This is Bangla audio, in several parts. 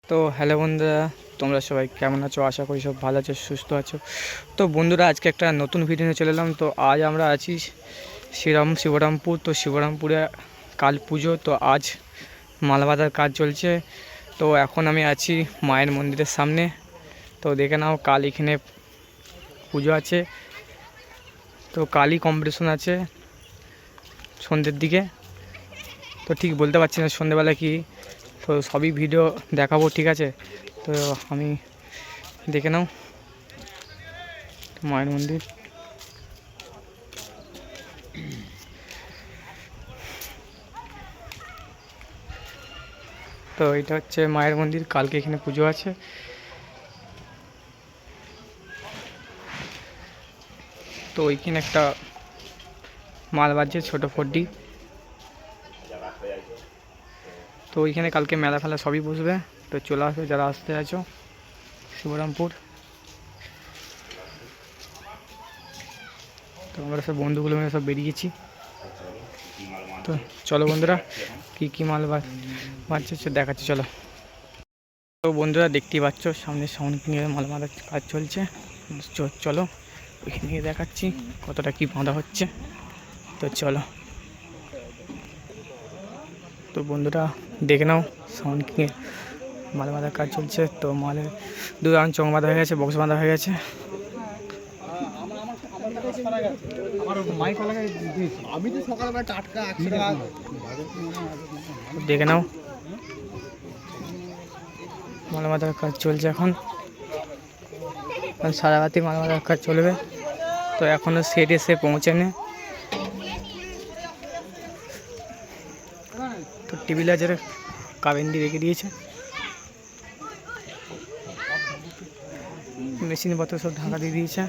তো হ্যালো বন্ধুরা, তোমরা সবাই কেমন আছো? আশা করি সব ভালো আছো, সুস্থ আছো। তো বন্ধুরা, আজকে একটা নতুন ভিডিও নিয়ে চলে এলাম। তো আজ আমরা আছি শিবরামপুর। তো শিবরামপুরে কাল পুজো, তো আজ মাল বাঁধার কাজ চলছে। তো এখন আমি আছি মায়ের মন্দিরের সামনে। তো দেখে নাও, কাল এখানে পুজো আছে। তো কালই কম্পিটিশন আছে সন্ধ্যের দিকে। তো ঠিক বলতে পারছি না সন্ধ্যেবেলা কি, তো সবই ভিডিও দেখাবো, ঠিক আছে? তো আমি দেখে নাও মায়ের মন্দির। তো এটা হচ্ছে মায়ের মন্দির, কালকে এখানে পুজো আছে। তো ওইখানে একটা মাল বাজছে, ছোটো ফড্ডি। তো ওইখানে কালকে মেলা ফেলা সবই বসবে। তো চলে আসবে যারা আসতে আছো শিবরামপুর। তো আমরা সব বন্ধুগুলো মিলে সব বেরিয়েছি। তো চলো বন্ধুরা, কী মাল বাজছে দেখাচ্ছি, চলো। তো বন্ধুরা, দেখতেই পাচ্ছ সামনে সাউন্ড কিংয়ের মাল বাঁধার কাজ চলছে। চলো ওইখানে গিয়ে দেখাচ্ছি কতটা কি বাঁধা হচ্ছে। তো চলো। তো বন্ধুরা দেখে নাও, সাউন্ড কিংয়ে মাল বাঁধার কাজ চলছে। তো মালের দু রাউন্ড চং বাঁধা হয়ে গেছে, বক্স বাঁধা হয়ে গেছে। দেখে নাও, মাল বাঁধার কাজ চলছে এখন। সারা রাতি মাল বাঁধার কাজ চলবে। তো এখনও সেট এসে পৌঁছায়নি। তো টেবিলাজের কাবেন্ডি রেখে দিয়েছে, মেশিনপত্র সব ঢাকা দিয়ে দিয়েছে।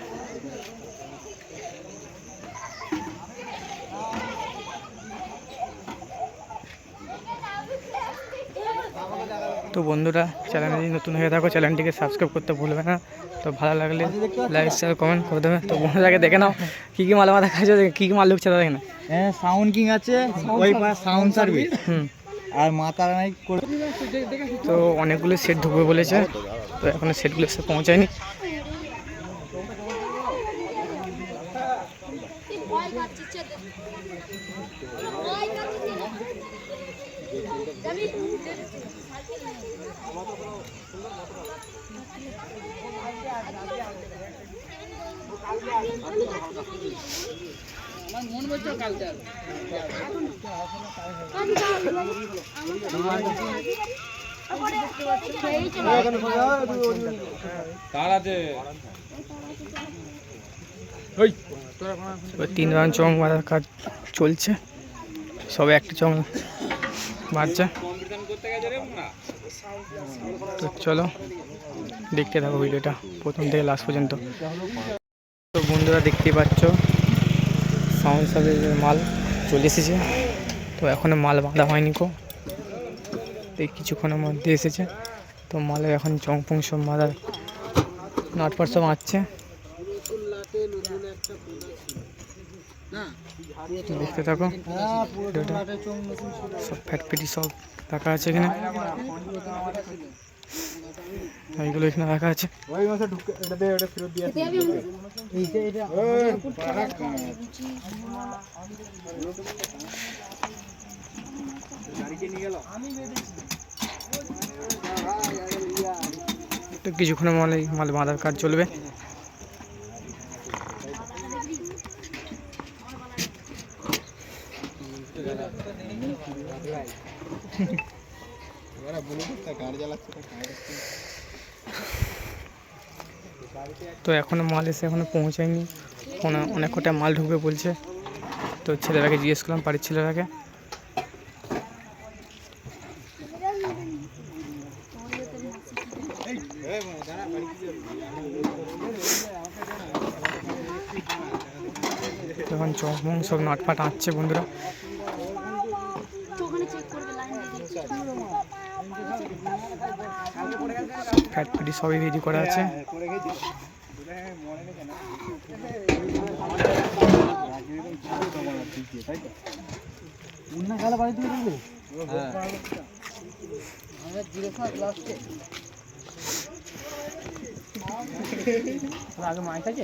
তো বন্ধুরা, চ্যানেলে যদি নতুন হয়ে থাকো চ্যানেলটিকে সাবস্ক্রাইব করতে ভুলবে না। তো ভালো লাগলে লাইক শেয়ার কমেন্ট করে দেবে। তো বন্ধুরাকে দেখে নাও কী কী মাল বাঁধা কাজ, কী কী মাল ঢুকছে দেখে না। হ্যাঁ, সাউন্ড কিং আছে, ওই পাশে সাউন্ড সার্ভিস, আর মাতার নাই। তো অনেকগুলো সেট ঢুকবে বলেছে, তো এখনো সেটগুলো এসে পৌঁছায়নি। তিন রাউন্ড চং বাঁধার কাজ চলছে, সবে একটা চং বাজছে। তো চলো দেখতে থাকো ভিডিওটা প্রথম থেকে লাস্ট পর্যন্ত। তো বন্ধুরা দেখতেই পাচ্ছ সাউন্ড সার্ভিসের মাল চলে এসেছে। তো এখনও মাল বাঁধা হয়নি কো, এই কিছুক্ষণের মধ্যে এসেছে। তো মালে এখন চং পং সব বাঁধার নাটপাট সব আসছে, দেখতে থাকো। সব ফ্যাটপিটি সব রাখা আছে এখানে, এইগুলো এখানে রাখা আছে। তো কিছুক্ষণের মাল বাঁধার কাজ চলবে। তো এখনো মাল এসে এখনো পৌঁছায়নি, অনেক কটা মাল ঢুকবে বলছে। তো ছেলেরাকে জিজ্ঞেস করলাম, বাড়ির ছেলেরাকে। তখন চকমং সব নাটপাট আসছে বন্ধুরা। ফ্যাটপিটি সবই রেডি করা আছে। আগে মাছ আছে